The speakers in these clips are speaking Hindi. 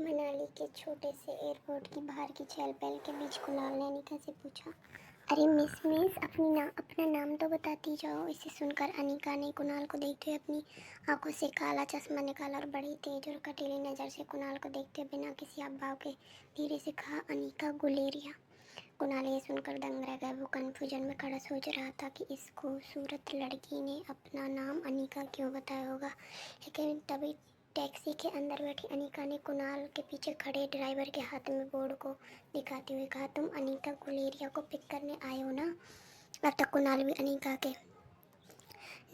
मनाली के छोटे से एयरपोर्ट की बाहर की चहल पहल के बीच कुणाल ने अनिका से पूछा, अरे मिस अपना नाम तो बताती जाओ। इसे सुनकर अनिका ने कुणाल को देखते हुए अपनी आंखों से काला चश्मा निकाला और बड़ी तेज और कटीली नज़र से कुणाल को देखते हुए बिना किसी भाव के धीरे से कहा, अनिका गुलेरिया। कुणाल ये सुनकर दंग रह गया। वो कन्फ्यूजन में खड़ा सोच रहा था कि इस खूबसूरत लड़की ने अपना नाम अनिका क्यों बताया होगा, लेकिन तभी टैक्सी के अंदर बैठी अनिका ने कुणाल के पीछे खड़े ड्राइवर के हाथ में बोर्ड को दिखाते हुए कहा, तुम अनिका गुलेरिया को पिक करने आए हो ना। अब तक कुणाल भी अनिका के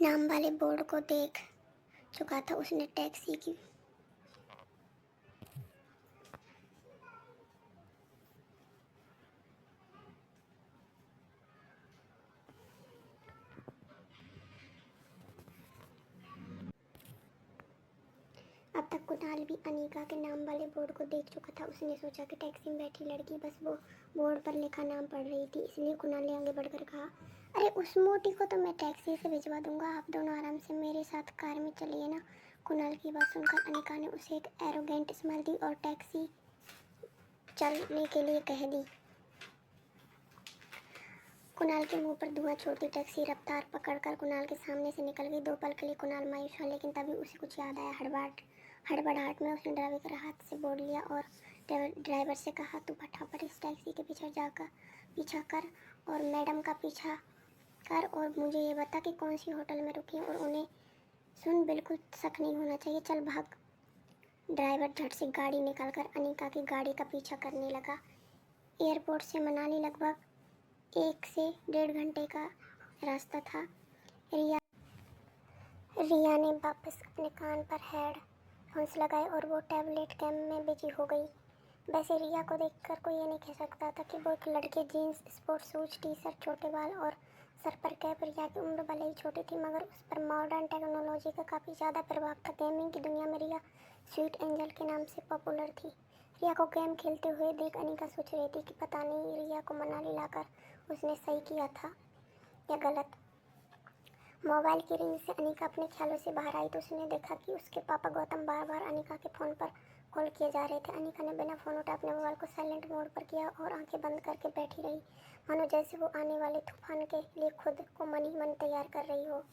नाम वाले बोर्ड को देख चुका था। उसने टैक्सी की अब तक कुणाल भी अनिका के नाम वाले बोर्ड को देख चुका था। उसने सोचा कि टैक्सी में बैठी लड़की बस वो बोर्ड पर लिखा नाम पढ़ रही थी, इसलिए कुणाल ने आगे बढ़कर कहा, अरे उस मोटी को तो मैं टैक्सी से भिजवा दूंगा, आप दोनों आराम से मेरे साथ कार में चलिए ना। कुणाल की बात सुनकर अनिका ने उसे एक एरोगेंट स्माइल दी और टैक्सी चलने के लिए कह दी। कुणाल के मुंह पर धुआं छोड़ती टैक्सी रफ्तार पकड़कर कुणाल के सामने से निकल गई। 2 पल के लिए कुणाल मायूस हुआ, लेकिन तभी उसे कुछ याद आया। हड़बड़ाहट में उसने ड्राइवर के हाथ से बोर्ड लिया और ड्राइवर से कहा, तू फटाफट इस टैक्सी के पीछा कर और मैडम का पीछा कर और मुझे ये बता कि कौन सी होटल में रुकी और उन्हें सुन, बिल्कुल शक नहीं होना चाहिए, चल भाग। ड्राइवर झट से गाड़ी निकालकर अनिका की गाड़ी का पीछा करने लगा। एयरपोर्ट से मनाली लगभग 1 से 1.5 घंटे का रास्ता था। रिया ने वापस अपने कान पर हेडफोन्स लगाए और वो टैबलेट गेम में बिजी हो गई। वैसे रिया को देखकर कोई ये नहीं कह सकता था कि वो एक लड़के jeans, sports shoes, T shirt, छोटे बाल और सर पर कैप। रिया की उम्र भले ही छोटी थी, मगर उस पर मॉडर्न टेक्नोलॉजी का काफ़ी ज़्यादा प्रभाव था। गेमिंग की दुनिया में रिया स्वीट एंजल के नाम से पॉपुलर थी। रिया को गेम खेलते हुए देख अनिका सोच रही थी कि पता नहीं रिया को मनाली लाकर उसने सही किया था या गलत। मोबाइल की रिंग से अनिका अपने ख्यालों से बाहर आई तो उसने देखा कि उसके पापा गौतम बार बार अनिका के फ़ोन पर कॉल किए जा रहे थे। अनिका ने बिना फ़ोन उठाए अपने मोबाइल को साइलेंट मोड पर किया और आंखें बंद करके बैठी रही, मानो जैसे वो आने वाले तूफान के लिए खुद को मन ही मन तैयार कर रही हो।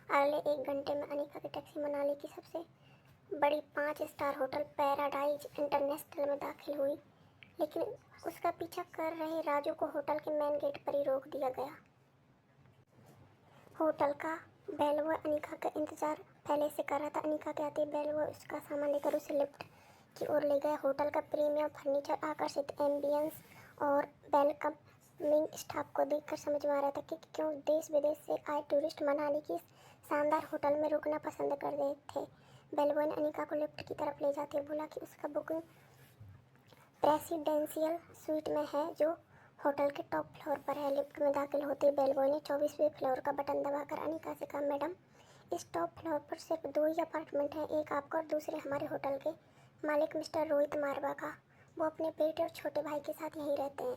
अगले 1 घंटे में अनिका की टैक्सी मनाली की सबसे बड़ी 5 स्टार होटल पैराडाइज इंटरनेशनल में दाखिल हुई, लेकिन उसका पीछा कर रहे राजू को होटल के मेन गेट पर ही रोक दिया गया। होटल का बेलबॉय अनिका का इंतजार पहले से कर रहा था। अनिका के आते ही बेलबॉय उसका सामान लेकर उसे लिफ्ट की ओर ले गया। होटल का प्रीमियम फर्नीचर, आकर्षित एम्बियंस और वेलकमिंग स्टाफ को देखकर समझ में आ रहा था कि क्यों देश विदेश से आए टूरिस्ट मनाली की शानदार होटल में रुकना पसंद कर रहे थे। बेलबॉय ने अनिका को लिफ्ट की तरफ ले जाते हुए बोला कि उसका बुकिंग प्रेसिडेंशियल स्वीट में है, जो होटल के टॉप फ्लोर पर है। लिफ्ट में दाखिल होते ही बेलबॉय ने 24वें फ्लोर का बटन दबाकर अनिका से कहा, मैडम इस टॉप फ्लोर पर सिर्फ 2 ही अपार्टमेंट हैं, एक आपका और दूसरे हमारे होटल के मालिक मिस्टर रोहित मारवा का। वो अपने बेटे और छोटे भाई के साथ यहीं रहते हैं।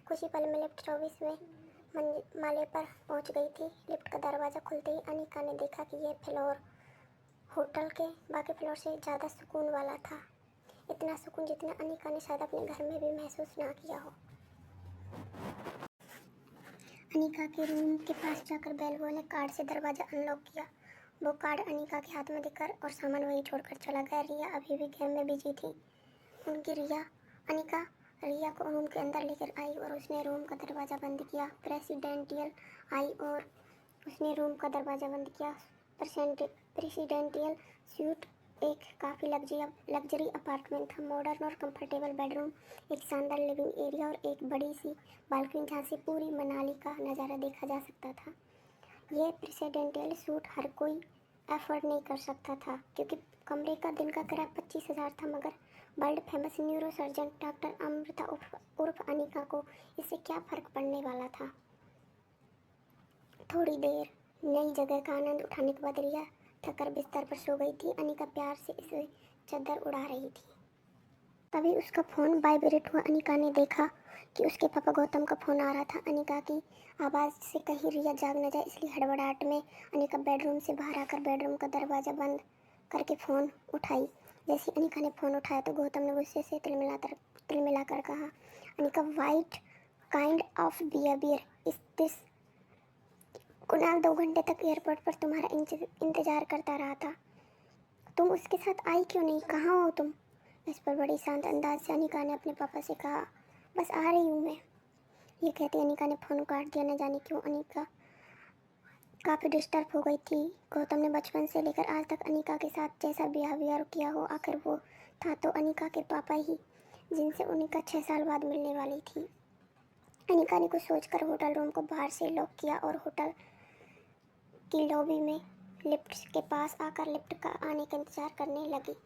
कुछ ही पल में लिफ्ट 24वें माले पर पहुंच गई थी। लिफ्ट का दरवाज़ा खुलते ही अनिका ने देखा कि यह फ्लोर होटल के बाकी फ्लोर से ज़्यादा सुकून वाला था। इतना सुकून जितना अनिका ने शायद अपने घर में भी महसूस ना किया हो। अनिका के रूम के पास जाकर बेलबॉय ने कार्ड से दरवाज़ा अनलॉक किया। वो कार्ड अनिका के हाथ में देकर और सामान वहीं छोड़कर चला गया। रिया अभी भी गेम में बिजी थी। अनिका रिया को रूम के अंदर लेकर आई और उसने रूम का दरवाज़ा बंद किया। प्रेसिडेंटियल स्यूट एक काफ़ी लग्जरी अपार्टमेंट था। मॉडर्न और कंफर्टेबल बेडरूम, एक शानदार लिविंग एरिया और एक बड़ी सी बालकनी जहाँ से पूरी मनाली का नज़ारा देखा जा सकता था। यह प्रेसिडेंशियल सूट हर कोई अफोर्ड नहीं कर सकता था, क्योंकि कमरे का दिन का किराया 25,000 था। मगर world famous neuro surgeon doctor Amrita उर्फ अनिका को इससे क्या फ़र्क पड़ने वाला था। थोड़ी देर नई जगह का आनंद उठाने के बाद रिया थककर बिस्तर पर सो गई थी। अनिका प्यार से इसे चादर उड़ा रही थी। तभी उसका फ़ोन वाइब्रेट हुआ। अनिका ने देखा कि उसके पापा गौतम का फ़ोन आ रहा था। अनिका की आवाज़ से कहीं रिया जाग न जाए, इसलिए हड़बड़ाहट में अनिका बेडरूम से बाहर आकर बेडरूम का दरवाज़ा बंद करके फ़ोन उठाई। जैसे अनिका ने फ़ोन उठाया तो गौतम ने गुस्से से तिलमिलाकर कहा, Anika, white kind of behaviour is this? Kunal 2 घंटे तक एयरपोर्ट पर तुम्हारा इंतजार करता रहा था, तुम उसके साथ आई क्यों नहीं? कहाँ हो तुम? इस पर बड़ी शांत अंदाज से अनिका ने अपने पापा से कहा, बस आ रही हूँ मैं। ये कहते अनिका ने फ़ोन काट दिया। न जाने क्यों अनिका काफ़ी डिस्टर्ब हो गई थी। गौतम ने बचपन से लेकर आज तक अनिका के साथ जैसा बिहेवियर किया हो, आखिर वो था तो अनिका के पापा ही, जिनसे अनिका 6 साल बाद मिलने वाली थी। अनिका ने कुछ सोचकर होटल रूम को बाहर से लॉक किया और होटल की लॉबी में लिफ्ट के पास आकर लिफ्ट का आने का इंतजार करने लगी।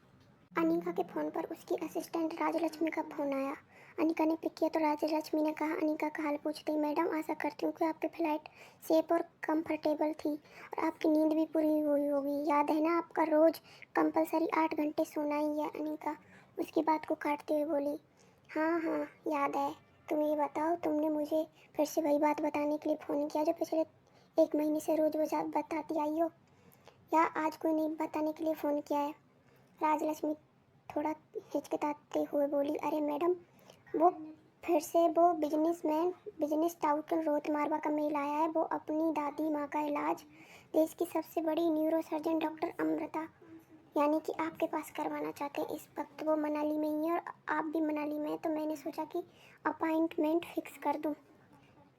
अनिका के फ़ोन पर उसकी असिस्टेंट राजलक्ष्मी का फ़ोन आया। अनिका ने पिक किया तो राजलक्ष्मी ने कहा, अनिका का हाल पूछते ही, मैडम, आशा करती हूँ कि आपकी फ़्लाइट सेफ और कंफर्टेबल थी और आपकी नींद भी पूरी हुई होगी। याद है ना, आपका रोज़ कंपलसरी 8 घंटे सोना ही है। अनिका उसकी बात को काटते हुए बोली, हाँ हाँ याद है। तुम ये बताओ, तुमने मुझे फिर से वही बात बताने के लिए फ़ोन किया जो पिछले 1 महीने से रोज़ बताती आई हो, या आज कोई नहीं बताने के लिए फ़ोन किया है? राजलक्ष्मी थोड़ा हिचकिचाते हुए बोली, अरे मैडम, वो फिर से वो बिजनेस टाउन रोहित मारवा का मेल आया है। वो अपनी दादी माँ का इलाज देश की सबसे बड़ी न्यूरोसर्जन डॉक्टर अमृता यानी कि आपके पास करवाना चाहते हैं। इस वक्त वो मनाली में ही है और आप भी मनाली में हैं, तो मैंने सोचा कि अपॉइंटमेंट फिक्स कर दूं।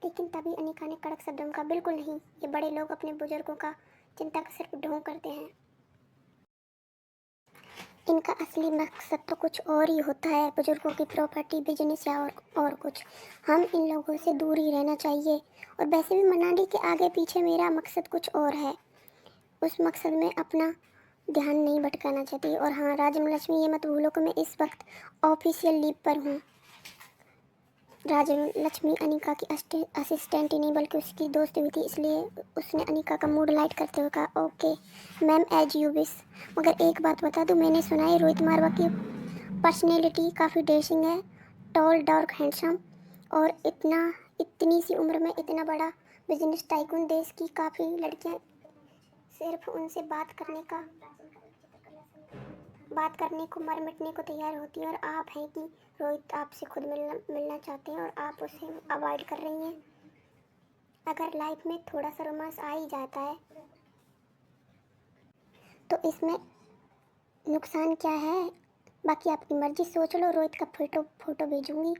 लेकिन तभी अनिका ने कड़क शब्दों में कहा, बिल्कुल नहीं, ये बड़े लोग अपने बुजुर्गों का चिंता का सिर्फ ढोंग करते हैं। इनका असली मकसद तो कुछ और ही होता है, बुजुर्गों की प्रॉपर्टी, बिजनेस या और कुछ। हम इन लोगों से दूर ही रहना चाहिए। और वैसे भी मनाली के आगे पीछे मेरा मकसद कुछ और है। उस मकसद में अपना ध्यान नहीं भटकाना चाहती। और हाँ राजलक्ष्मी, ये मत भूलो कि मैं इस वक्त ऑफिशियल लीव पर हूँ। राजलक्ष्मी अनिका की असिस्टेंट ही नहीं बल्कि उसकी दोस्त भी थी, इसलिए उसने अनिका का मूड लाइट करते हुए कहा, okay ma'am, as you wish. मगर एक बात बता दूँ, मैंने सुना है रोहित मारवा की पर्सनैलिटी काफ़ी डेशिंग है, टॉल, डार्क, हैंडसम, और इतनी सी उम्र में इतना बड़ा बिजनेस टाइकून। देश की काफ़ी लड़कियां सिर्फ उनसे बात करने को मर मिटने को तैयार होती हैं, और आप हैं कि रोहित आपसे खुद मिलना चाहते हैं और आप उसे अवॉइड कर रही हैं। अगर लाइफ में थोड़ा सा रोमांस आ ही जाता है तो इसमें नुकसान क्या है? बाकी आपकी मर्जी, सोच लो। रोहित का फोटो भेजूंगी।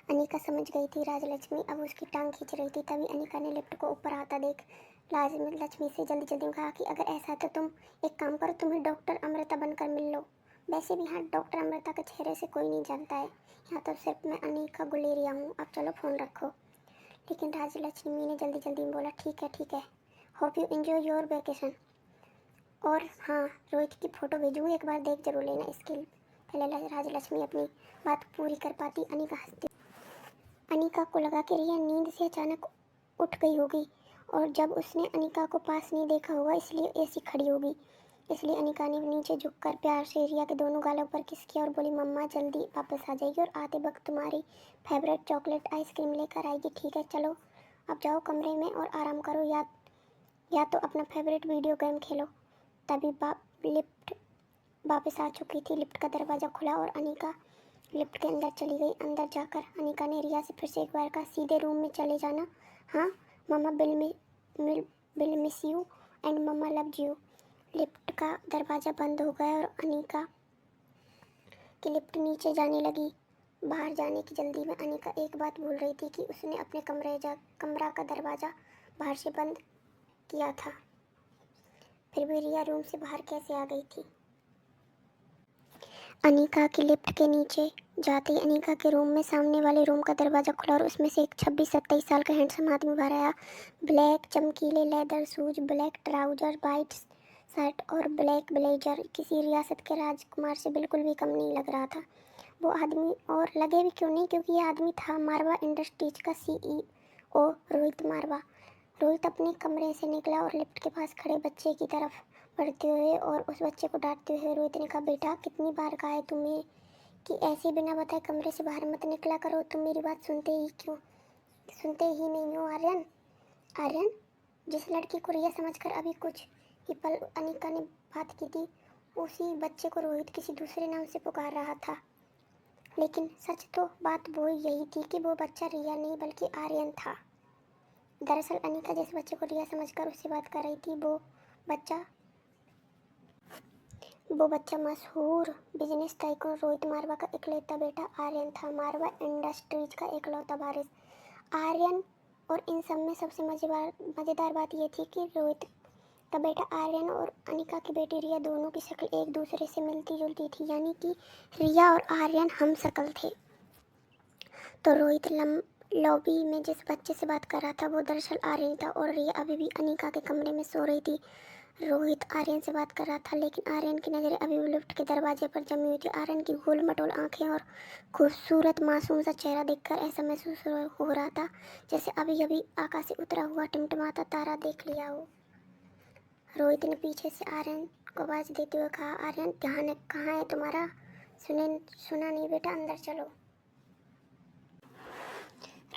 अनिका समझ गई थी राजलक्ष्मी अब उसकी टांग खींच रही थी। तभी अनिका ने लिफ्ट को ऊपर आता देख राजलक्ष्मी से जल्दी जल्दी कहा कि अगर ऐसा है तो तुम एक काम करो, तुम्हें डॉक्टर अमृता बनकर मिल लो। वैसे भी हाँ, डॉक्टर अमृता के चेहरे से कोई नहीं जानता है, यहाँ तो सिर्फ मैं अनिका गुलेरिया हूँ। अब चलो फ़ोन रखो। लेकिन राजलक्ष्मी ने जल्दी जल्दी में बोला, ठीक है, hope you enjoy your vacation. और हाँ, रोहित की फ़ोटो भेजूँगी, एक बार देख जरूर लेना। इसके पहले राजलक्ष्मी अपनी बात पूरी कर पाती। अनिका को लगा कि रिया नींद से अचानक उठ गई होगी और जब उसने अनिका को पास नहीं देखा होगा इसलिए ऐसी खड़ी होगी। इसलिए अनिका ने नीचे झुककर प्यार से रिया के दोनों गालों पर किस किया और बोली, मम्मा जल्दी वापस आ जाएगी और आते वक्त तुम्हारी फेवरेट चॉकलेट आइसक्रीम लेकर आएगी। ठीक है, चलो अब जाओ कमरे में और आराम करो, या तो अपना फेवरेट वीडियो गेम खेलो। तभी लिफ्ट वापस आ चुकी थी। लिफ्ट का दरवाज़ा खुला और अनिका लिफ्ट के अंदर चली गई। अंदर जाकर अनिका ने रिया से फिर से एक बार कहा, सीधे रूम में चले जाना। हाँ मम्मा, will miss you and mamma loves you. Lift का दरवाज़ा बंद हो गया और अनिका की लिफ्ट नीचे जाने लगी। बाहर जाने की जल्दी में अनिका एक बात भूल रही थी कि उसने अपने कमरा का दरवाज़ा बाहर से बंद किया था। फिर भी रिया रूम से बाहर कैसे आ गई थी? अनिका की लिफ्ट के नीचे जाते ही अनिका के रूम में सामने वाले रूम का दरवाज़ा खुला और उसमें से एक 26-27 साल का हैंडसम आदमी बाहर आया। ब्लैक चमकीले leather shoes, black trouser, white shirt और ब्लैक ब्लेजर। किसी रियासत के राजकुमार से बिल्कुल भी कम नहीं लग रहा था वो आदमी, और लगे भी क्यों नहीं, क्योंकि ये आदमी था मारवा इंडस्ट्रीज का CEO रोहित मारवा। रोहित अपने कमरे से निकला और लिफ्ट के पास खड़े बच्चे की तरफ बढ़ते हुए और उस बच्चे को डांटते हुए रोहित ने कहा, बेटा कितनी बार कहा है तुम्हें कि ऐसे बिना बताए कमरे से बाहर मत निकला करो। तुम मेरी बात सुनते ही नहीं हो? आर्यन, जिस लड़की को रिया समझकर अभी कुछ ही पल अनिका ने बात की थी उसी बच्चे को रोहित किसी दूसरे नाम से पुकार रहा था। लेकिन सच तो बात वो यही थी कि वो बच्चा रिया नहीं बल्कि आर्यन था। दरअसल अनिका जिस बच्चे को रिया समझकर उससे बात कर रही थी वो बच्चा मशहूर बिजनेस टाइकून रोहित मारवा का इकलौता बेटा आर्यन था। मारवा इंडस्ट्रीज का इकलौता वारिस आर्यन। और इन सब में सबसे मज़ेदार बात ये थी कि रोहित का बेटा आर्यन और अनिका की बेटी रिया दोनों की शक्ल एक दूसरे से मिलती जुलती थी, यानी कि रिया और आर्यन हम शक्ल थे। तो रोहित लॉबी में जिस बच्चे से बात कर रहा था वो दरअसल आर्यन था और रिया अभी भी अनिका के कमरे में सो रही थी। रोहित आर्यन से बात कर रहा था, लेकिन आर्यन की नज़रें अभी भी लिफ्ट के दरवाजे पर जमी हुई थी। आर्यन की गोल मटोल आंखें और खूबसूरत मासूम सा चेहरा देखकर ऐसा महसूस हो रहा था जैसे अभी अभी आकाश से उतरा हुआ टिमटिमाता तारा देख लिया हो। रोहित ने पीछे से आर्यन को आवाज़ देते हुए कहा, आर्यन ध्यान कहाँ है तुम्हारा? सुना नहीं बेटा, अंदर चलो।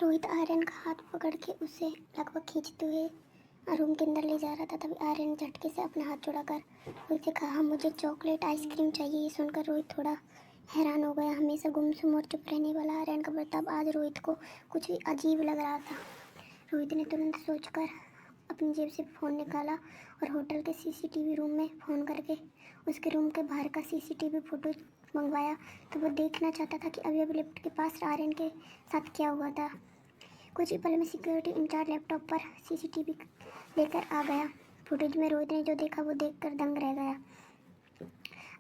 रोहित आर्यन का हाथ पकड़ के उसे लगभग खींचते हुए रूम के अंदर ले जा रहा था। तभी आर्यन ने झटके से अपना हाथ छुड़ाकर रोहित से कहा, मुझे चॉकलेट आइसक्रीम चाहिए। ये सुनकर रोहित थोड़ा हैरान हो गया। हमेशा गुमसुम और चुप रहने वाला आर्यन का बर्ताव आज रोहित को कुछ अजीब लग रहा था। रोहित ने तुरंत सोचकर अपनी जेब से फ़ोन निकाला और होटल के सीसीटीवी रूम में फ़ोन करके उसके रूम के बाहर का सीसीटीवी फुटेज मंगवाया। तो वो देखना चाहता था कि अभी लिफ्ट के पास आर्यन के साथ क्या हुआ था। कुछ ही पल में सिक्योरिटी इंचार्ज लैपटॉप पर सीसीटीवी लेकर आ गया। फुटेज में रोहित ने जो देखा वो देखकर दंग रह गया।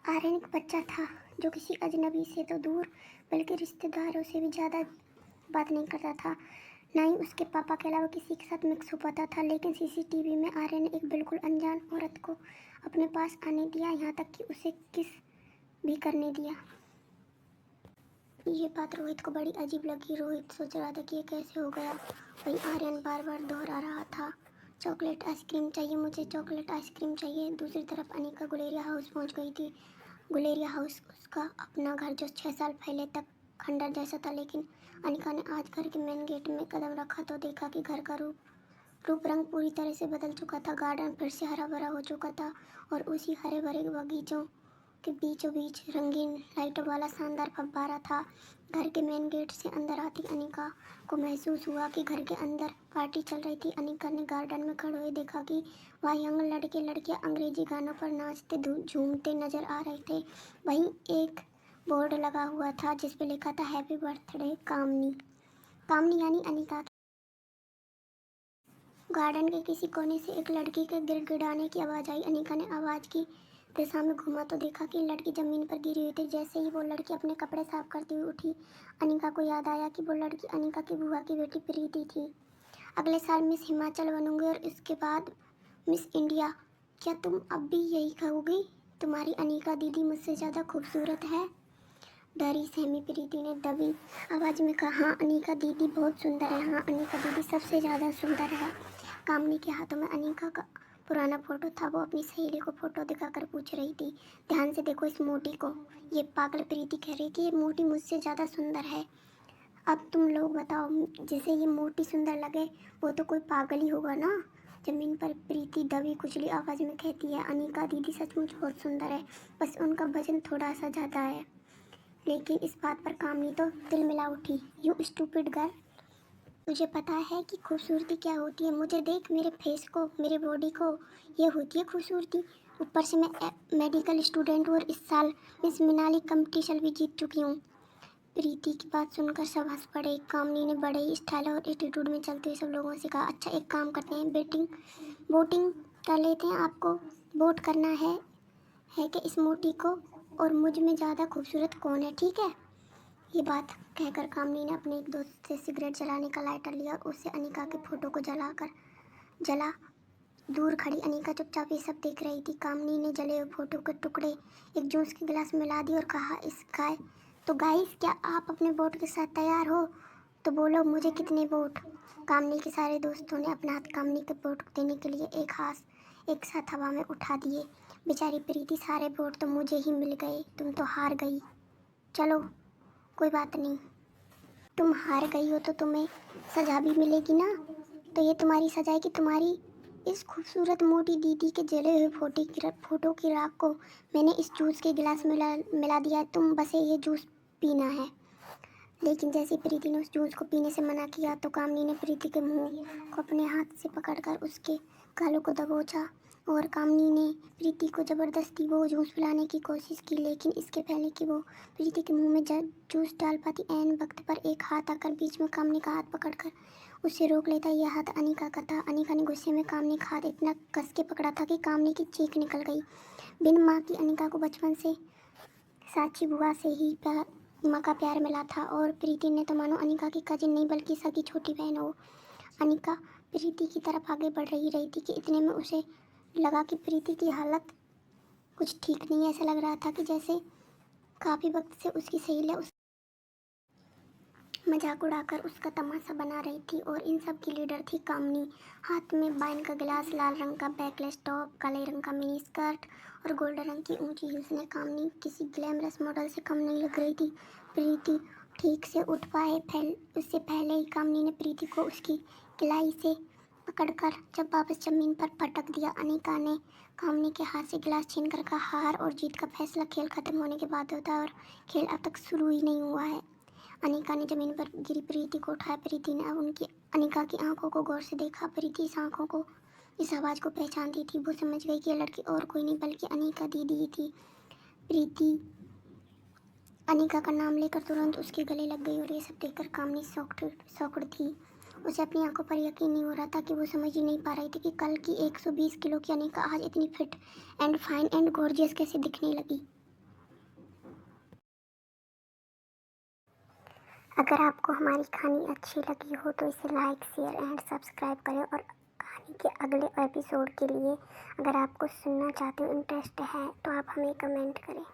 आर्यन एक बच्चा था जो किसी अजनबी से तो दूर बल्कि रिश्तेदारों से भी ज़्यादा बात नहीं करता था, ना ही उसके पापा के अलावा किसी के साथ मिक्स हो पाता था। लेकिन सीसीटीवी में आर्यन ने एक बिल्कुल अनजान औरत को अपने पास आने दिया, यहाँ तक कि उसे किस भी करने दिया। ये बात रोहित को बड़ी अजीब लगी। रोहित सोच रहा था कि ये कैसे हो गया। वहीं आर्यन बार बार दोहरा रहा था, चॉकलेट आइसक्रीम चाहिए, मुझे चॉकलेट आइसक्रीम चाहिए। दूसरी तरफ अनिका गुलेरिया हाउस पहुंच गई थी। गुलेरिया हाउस उसका अपना घर जो 6 साल पहले तक खंडर जैसा था, लेकिन अनिका ने आज घर के मेन गेट में कदम रखा तो देखा कि घर का रूप रंग पूरी तरह से बदल चुका था। गार्डन फिर से हरा भरा हो चुका था और उसी हरे भरे बगीचों के बीचों बीच रंगीन लाइटों वाला शानदार फव्वारा था। घर के मेन गेट से अंदर आती अनिका को महसूस हुआ कि घर के अंदर पार्टी चल रही थी। अनिका ने गार्डन में खड़े हुए देखा कि वहाँ यंग लड़के लड़कियां अंग्रेजी गानों पर नाचते झूमते नजर आ रहे थे। वहीं एक बोर्ड लगा हुआ था जिस पे लिखा था, हैप्पी बर्थडे कामनी। कामनी यानी अनिका। गार्डन के किसी कोने से एक लड़की के गिड़गिड़ाने की आवाज़ आई। अनिका ने आवाज़ की दिशा में घूमा तो देखा कि लड़की ज़मीन पर गिरी हुई थी। जैसे ही वो लड़की अपने कपड़े साफ करती हुई उठी, अनिका को याद आया कि वो लड़की अनिका की बुआ की बेटी प्रीति थी। अगले साल मिस हिमाचल बनूंगी और इसके बाद मिस इंडिया। क्या तुम अब भी यही कहोगी? तुम्हारी अनिका दीदी मुझसे ज़्यादा खूबसूरत है? डरी सहमी प्रीति ने दबी आवाज़ में कहा, हाँ अनिका दीदी बहुत सुंदर है। हाँ अनिका दीदी सबसे ज़्यादा सुंदर है। कामनी के हाथों में अनिका का पुराना फोटो था। वो अपनी सहेली को फोटो दिखाकर पूछ रही थी, ध्यान से देखो इस मोटी को। ये पागल प्रीति कह रही कि ये मोटी मुझसे ज़्यादा सुंदर है। अब तुम लोग बताओ, जिसे ये मोटी सुंदर लगे वो तो कोई पागल ही होगा ना। जमीन पर प्रीति दबी कुचली आवाज़ में कहती है, अनिका दीदी सचमुच बहुत सुंदर है, बस उनका वजन थोड़ा सा ज़्यादा है। लेकिन इस बात पर कामनी तो दिल मिला उठी, यू स्टूपिड गर्ल, तुझे पता है कि खूबसूरती क्या होती है? मुझे देख, मेरे फेस को, मेरे बॉडी को, ये होती है खूबसूरती। ऊपर से मैं मेडिकल स्टूडेंट हूँ और इस साल मिस मनाली कंपटीशन भी जीत चुकी हूँ। प्रीति की बात सुनकर सब हंस पड़े। कामनी ने बड़े ही स्टाइल और एटीट्यूड में चलते हुए सब लोगों से कहा, अच्छा एक काम करते हैं, वोटिंग कर लेते हैं। आपको वोट करना है कि इस मोटी को और मुझ में ज़्यादा खूबसूरत कौन है, ठीक है? ये बात कहकर कामनी ने अपने एक दोस्त से सिगरेट जलाने का लाइटर लिया और उससे अनिका के फोटो को जला। दूर खड़ी अनिका चुपचाप ये सब देख रही थी। कामनी ने जले हुए फोटो के टुकड़े एक जूस के गिलास में मिला दिए और कहा, तो गाइस, क्या आप अपने वोट के साथ तैयार हो? तो बोलो मुझे कितने वोट? कामनी के सारे दोस्तों ने अपना हाथ कामनी के वोट देने के लिए एक साथ हवा में उठा दिए। बेचारी प्रीति, सारे वोट तो मुझे ही मिल गए, तुम तो हार गई। चलो कोई बात नहीं, तुम हार गई हो तो तुम्हें सज़ा भी मिलेगी ना। तो ये तुम्हारी सज़ा है कि तुम्हारी इस खूबसूरत मोटी दीदी के जले हुए फोटो की राख को मैंने इस जूस के गिलास में मिला दिया है। तुम बसे ये जूस पीना है। लेकिन जैसे प्रीति ने उस जूस को पीने से मना किया तो कामनी ने प्रीति के मुंह को अपने हाथ से पकड़कर उसके गालों को दबोचा और कामनी ने प्रीति को ज़बरदस्ती वो जूस पिलाने की कोशिश की। लेकिन इसके पहले कि वो प्रीति के मुंह में जूस डाल पाती, ऐन वक्त पर एक हाथ आकर बीच में कामनी का हाथ पकड़कर उसे रोक लेता। यह हाथ अनिका का था। अनिका ने गुस्से में कामनी का हाथ इतना कस के पकड़ा था कि कामनी की चीख निकल गई। बिन माँ की अनिका को बचपन से साची बुआ से ही माँ का प्यार मिला था और प्रीति ने तो मानो अनिका की कजिन नहीं बल्कि सगी छोटी बहन हो। अनिका प्रीति की तरफ आगे बढ़ रही थी कि इतने में उसे लगा कि प्रीति की हालत कुछ ठीक नहीं है। ऐसा लग रहा था कि जैसे काफ़ी वक्त से उसकी सहेलियाँ उस मजाक उड़ाकर उसका तमाशा बना रही थी और इन सब की लीडर थी कामनी। हाथ में वाइन का गिलास, लाल रंग का बैकलेस टॉप, काले रंग का मिनी स्कर्ट और गोल्डन रंग की ऊंची हील्स में कामनी किसी ग्लैमरस मॉडल से कम नहीं लग रही थी। प्रीति ठीक से उठ पाए उससे पहले ही कामनी ने प्रीति को उसकी कलाई से पकड़कर जब वापस जमीन पर पटक दिया। अनिका ने कामनी के हाथ से गिलास छीनकर कहा, हार और जीत का फैसला खेल खत्म होने के बाद होता है और खेल अब तक शुरू ही नहीं हुआ है। अनिका ने जमीन पर गिरी प्रीति को उठाया। प्रीति ने अब उनकी अनिका की आंखों को गौर से देखा। प्रीति इस आंखों को, इस आवाज़ को पहचानती थी। वो समझ गई कि यह लड़की और कोई नहीं बल्कि अनिका दीदी ही थी। प्रीति अनिका का नाम लेकर तुरंत उसके गले लग गई और ये सब देखकर कामनी शॉक्ड थी। उसे अपनी आंखों पर यकीन नहीं हो रहा था कि वो समझ ही नहीं पा रही थी कि कल की 120 किलो की अनिका आज इतनी fit and fine and gorgeous कैसे दिखने लगी। अगर आपको हमारी कहानी अच्छी लगी हो तो इसे लाइक, शेयर एंड सब्सक्राइब करें और कहानी के अगले एपिसोड के लिए अगर आपको सुनना चाहते हो, इंटरेस्ट है तो आप हमें कमेंट करें।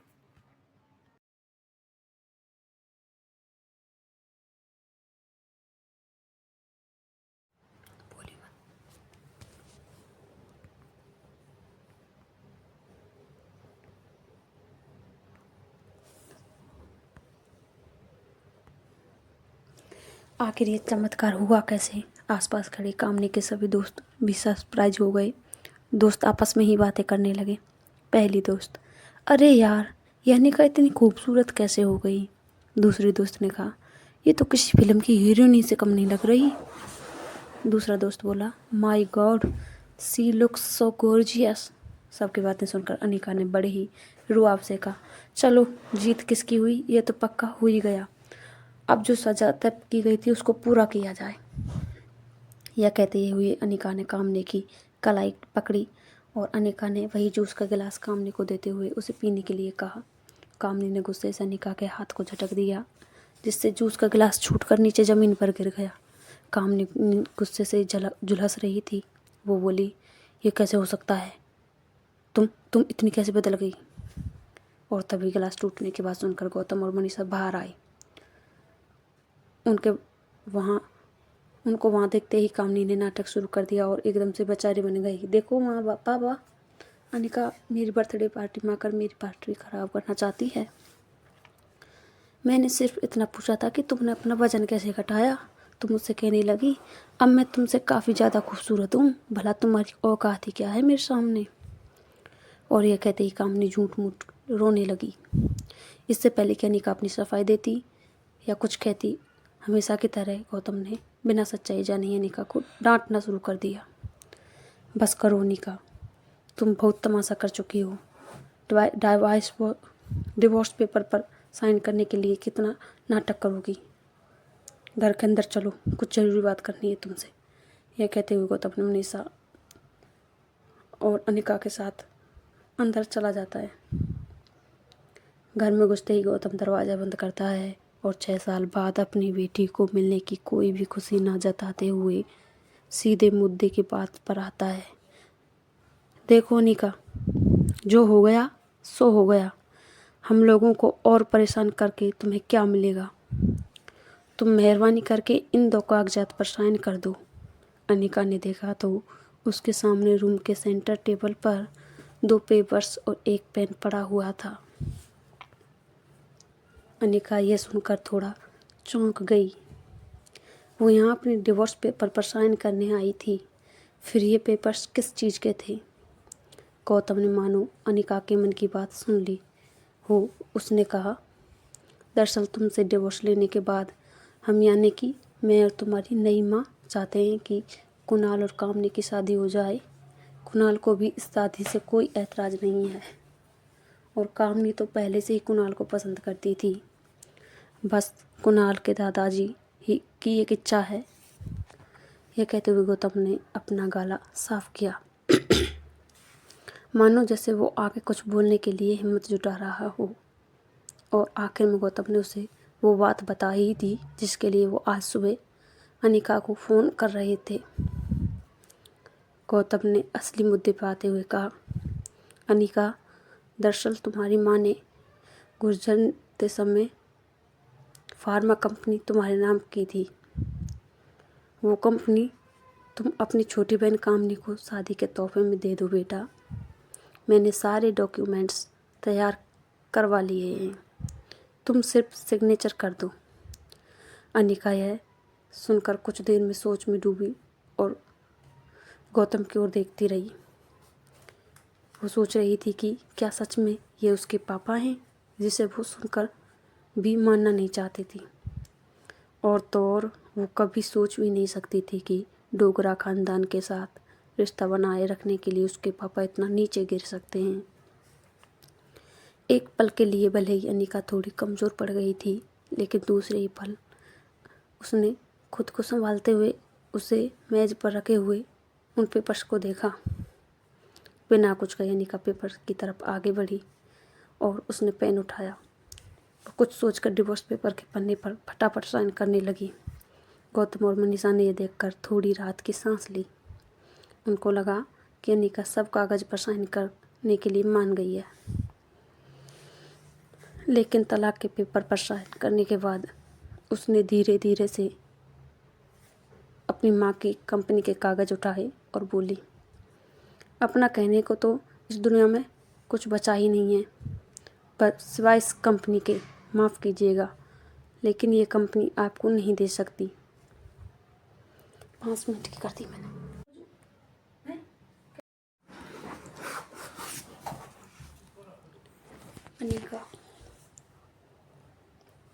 आखिर ये चमत्कार हुआ कैसे? आसपास खड़े कामनी के सभी दोस्त भी सरप्राइज हो गए। दोस्त आपस में ही बातें करने लगे। पहली दोस्त, अरे यार, यह अनिका इतनी खूबसूरत कैसे हो गई? दूसरी दोस्त ने कहा, ये तो किसी फिल्म की हीरोइन से कम नहीं लग रही। दूसरा दोस्त बोला, my God, she looks so gorgeous. सबकी बातें सुनकर अनिका ने बड़े ही रुआब से कहा, चलो जीत किसकी हुई ये तो पक्का हो ही गया। अब जो सजा तय की गई थी उसको पूरा किया जाए। यह कहते हुए अनिका ने कामनी की कलाई पकड़ी और अनिका ने वही जूस का गिलास कामनी को देते हुए उसे पीने के लिए कहा। कामनी ने गुस्से से अनिका के हाथ को झटक दिया जिससे जूस का गिलास छूटकर नीचे ज़मीन पर गिर गया। कामनी गुस्से से झुलस रही थी। वो बोली, ये कैसे हो सकता है? तुम इतनी कैसे बदल गई? और तभी गिलास टूटने की बात सुनकर गौतम और मनीषा बाहर आए। उनको वहाँ देखते ही कामनी ने नाटक शुरू कर दिया और एकदम से बेचारी बन गई। देखो माँ पापा, अनिका मेरी बर्थडे पार्टी में आकर मेरी पार्टी ख़राब करना चाहती है। मैंने सिर्फ इतना पूछा था कि तुमने अपना वजन कैसे घटाया। तुम मुझसे कहने लगी, अब मैं तुमसे काफ़ी ज़्यादा खूबसूरत हूँ, भला तुम्हारी औकात ही क्या है मेरे सामने। और यह कहते ही कामनी झूठ मूठ रोने लगी। इससे पहले कि अनिका अपनी सफाई देती या कुछ कहती, हमेशा की तरह गौतम ने बिना सच्चाई जाने अनिका को डांटना शुरू कर दिया। बस करो अनिका, तुम बहुत तमाशा कर चुकी हो। डिवोर्स पेपर पर साइन करने के लिए कितना नाटक करोगी? घर के अंदर चलो, कुछ ज़रूरी बात करनी है तुमसे। यह कहते हुए गौतम ने मनीषा और अनिका के साथ अंदर चला जाता है। घर में घुसते ही गौतम दरवाज़ा बंद करता है और 6 साल बाद अपनी बेटी को मिलने की कोई भी खुशी न जताते हुए सीधे मुद्दे की बात पर आता है। देखो अनिका, जो हो गया सो हो गया। हम लोगों को और परेशान करके तुम्हें क्या मिलेगा? तुम मेहरबानी करके इन 2 कागजात पर साइन कर दो। अनिका ने देखा तो उसके सामने रूम के सेंटर टेबल पर 2 पेपर्स और 1 पेन पड़ा हुआ था। अनिका यह सुनकर थोड़ा चौंक गई। वो यहाँ अपने डिवोर्स पेपर पर साइन करने आई थी, फिर ये पेपर्स किस चीज़ के थे? गौतम ने मानो अनिका के मन की बात सुन ली हो। उसने कहा, दरअसल तुमसे डिवोर्स लेने के बाद हम, यानी कि मैं और तुम्हारी नई माँ, चाहते हैं कि कुणाल और कामनी की शादी हो जाए। कुणाल को भी इस शादी से कोई ऐतराज़ नहीं है और कामनी तो पहले से ही कुणाल को पसंद करती थी। बस कुणाल के दादाजी ही की एक इच्छा है। यह कहते हुए गौतम ने अपना गला साफ किया, मानो जैसे वो आगे कुछ बोलने के लिए हिम्मत जुटा रहा हो। और आखिर में गौतम ने उसे वो बात बता ही दी जिसके लिए वो आज सुबह अनिका को फ़ोन कर रहे थे। गौतम ने असली मुद्दे पर आते हुए कहा, अनिका, दरअसल तुम्हारी माँ ने गुजरते समय फार्मा कंपनी तुम्हारे नाम की थी। वो कंपनी तुम अपनी छोटी बहन कामनी को शादी के तोहफे में दे दो बेटा। मैंने सारे डॉक्यूमेंट्स तैयार करवा लिए हैं, तुम सिर्फ सिग्नेचर कर दो। अनिका यह सुनकर कुछ देर में सोच में डूबी और गौतम की ओर देखती रही। वो सोच रही थी कि क्या सच में ये उसके पापा हैं, जिसे वो सुनकर भी मानना नहीं चाहती थी। और तो और वो कभी सोच भी नहीं सकती थी कि डोगरा खानदान के साथ रिश्ता बनाए रखने के लिए उसके पापा इतना नीचे गिर सकते हैं। एक पल के लिए भले ही अनिका थोड़ी कमज़ोर पड़ गई थी, लेकिन दूसरे ही पल उसने खुद को संभालते हुए उसे मेज पर रखे हुए उन पेपर्स को देखा। बिना कुछ कहे अनिका पेपर की तरफ आगे बढ़ी और उसने पेन उठाया और कुछ सोचकर डिवोर्स पेपर के पन्ने पर फटाफट साइन करने लगी। गौतम और मनीषा ने यह देखकर थोड़ी राहत की सांस ली। उनको लगा कि अनिका सब कागज़ पर साइन करने के लिए मान गई है। लेकिन तलाक के पेपर पर साइन करने के बाद उसने धीरे धीरे से अपनी माँ की कंपनी के कागज़ उठाए और बोली, अपना कहने को तो इस दुनिया में कुछ बचा ही नहीं है, पर सिवाय इस कंपनी के। माफ़ कीजिएगा, लेकिन ये कंपनी आपको नहीं दे सकती। 5 मिनट की कर दी मैंने।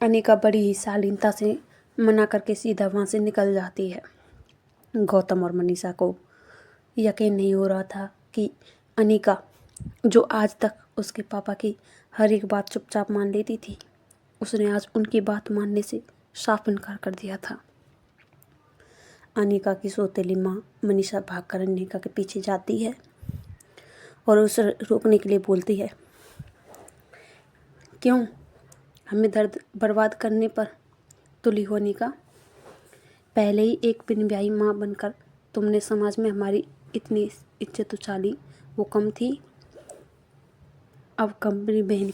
अनिका बड़ी ही शालीनता से मना करके सीधा वहाँ से निकल जाती है। गौतम और मनीषा को यकीन नहीं हो रहा था कि अनिका, जो आज तक उसके पापा की हर एक बात चुपचाप मान लेती थी, उसने आज उनकी बात मानने से साफ इनकार कर दिया था। अनिका की सौतेली माँ मनीषा भागकर अनिका के पीछे जाती है और उसे रोकने के लिए बोलती है, क्यों हमें दर्द बर्बाद करने पर तुली हो अनिका? पहले ही एक बिन ब्याही माँ बनकर तुमने समाज में हमारी इतनी इज्जत उछाली, वो कम थी? अब अपनी बहन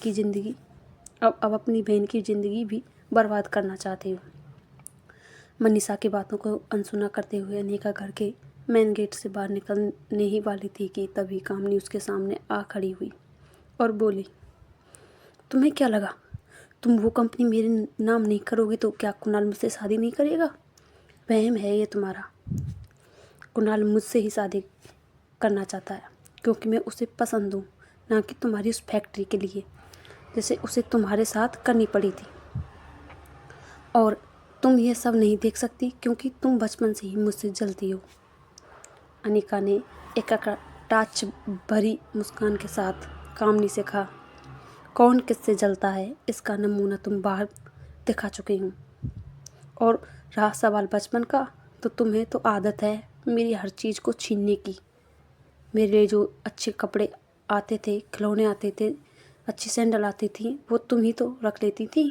की ज़िंदगी भी बर्बाद करना चाहते हो। मनीषा की बातों को अनसुना करते हुए अनिका घर के मेन गेट से बाहर निकलने ही वाली थी कि तभी कामनी उसके सामने आ खड़ी हुई और बोली, तुम्हें क्या लगा तुम वो कंपनी मेरे नाम नहीं करोगे तो क्या कुणाल मुझसे शादी नहीं करेगा? वहम है ये तुम्हारा। कुणाल मुझसे ही शादी करना चाहता है क्योंकि मैं उसे पसंद हूँ, ना कि तुम्हारी उस फैक्ट्री के लिए जैसे उसे तुम्हारे साथ करनी पड़ी थी। और तुम ये सब नहीं देख सकती क्योंकि तुम बचपन से ही मुझसे जलती हो। अनिका ने एक टाच भरी मुस्कान के साथ कामनी से कहा, कौन किससे जलता है इसका नमूना तुम बाहर दिखा चुकी हूँ। और रहा सवाल बचपन का, तो तुम्हें तो आदत है मेरी हर चीज़ को छीनने की। मेरे जो अच्छे कपड़े आते थे, खिलौने आते थे, अच्छी सैंडल आती थी, वो तुम ही तो रख लेती थी।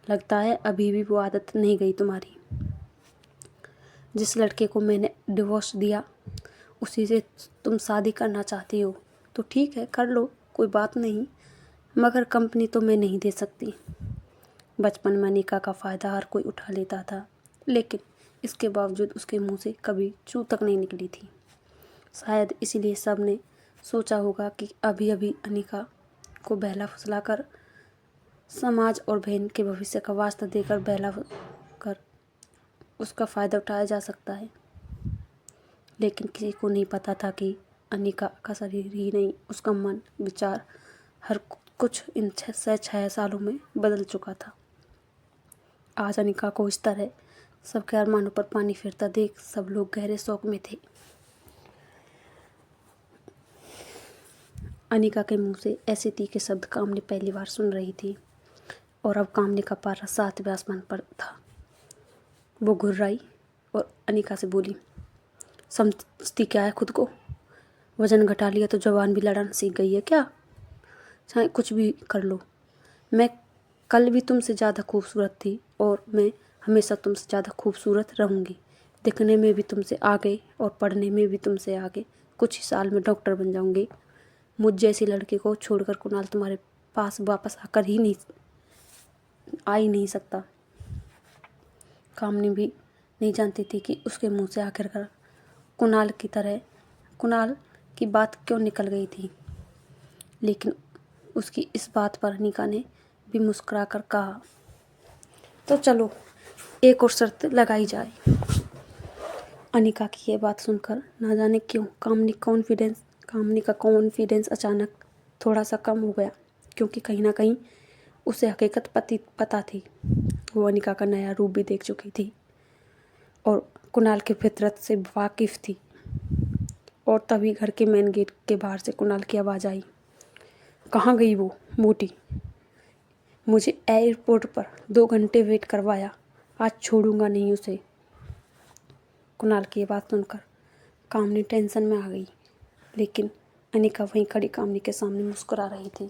लगता है अभी भी वो आदत नहीं गई तुम्हारी। जिस लड़के को मैंने डिवोर्स दिया उसी से तुम शादी करना चाहती हो तो ठीक है, कर लो, कोई बात नहीं, मगर कंपनी तो मैं नहीं दे सकती। बचपन में अनिका का फ़ायदा हर कोई उठा लेता था, लेकिन इसके बावजूद उसके मुंह से कभी चू तक नहीं निकली थी। शायद इसीलिए सब ने सोचा होगा कि अभी अभी अनिका को बहला फुसला कर समाज और बहन के भविष्य का वास्ता देकर बहला कर उसका फ़ायदा उठाया जा सकता है। लेकिन किसी को नहीं पता था कि अनिका का शरीर ही नहीं, उसका मन, विचार, हर कुछ इन 6 सालों में बदल चुका था। आज अनिका को इस तरह सबके अरमानों पर पानी फिरता देख सब लोग गहरे शौक में थे। अनिका के मुंह से ऐसे तीखे शब्द कामनी पहली बार सुन रही थी, और अब कामनी का पारा 7वें आसमान पर था। वो घुर्राई और अनिका से बोली, समझती क्या है खुद को? वजन घटा लिया तो जवान भी लड़ाना सीख गई है क्या? चाहे कुछ भी कर लो, मैं कल भी तुमसे ज़्यादा खूबसूरत थी और मैं हमेशा तुमसे ज़्यादा खूबसूरत रहूँगी। दिखने में भी तुमसे आगे और पढ़ने में भी तुमसे आगे। कुछ ही साल में डॉक्टर बन जाऊँगी। मुझ जैसी लड़की को छोड़कर कुणाल तुम्हारे पास वापस आ ही नहीं सकता। कामनी भी नहीं जानती थी कि उसके मुंह से आखिरकार कुणाल की बात क्यों निकल गई थी, लेकिन उसकी इस बात पर अनिका ने भी मुस्कुरा कर कहा, तो चलो एक और शर्त लगाई जाए। अनिका की ये बात सुनकर ना जाने क्यों कामनी का कॉन्फिडेंस अचानक थोड़ा सा कम हो गया, क्योंकि कहीं ना कहीं उसे हकीकत पता थी। वो अनिका का नया रूप भी देख चुकी थी और कुणाल की फितरत से वाकिफ थी। और तभी घर के मेन गेट के बाहर से कुणाल की आवाज़ आई, कहाँ गई वो मोटी? मुझे एयरपोर्ट पर 2 घंटे वेट करवाया, आज छोड़ूंगा नहीं उसे। कुणाल की ये बात सुनकर कामनी टेंशन में आ गई, लेकिन अनिका वहीं खड़ी कामनी के सामने मुस्कुरा रही थी।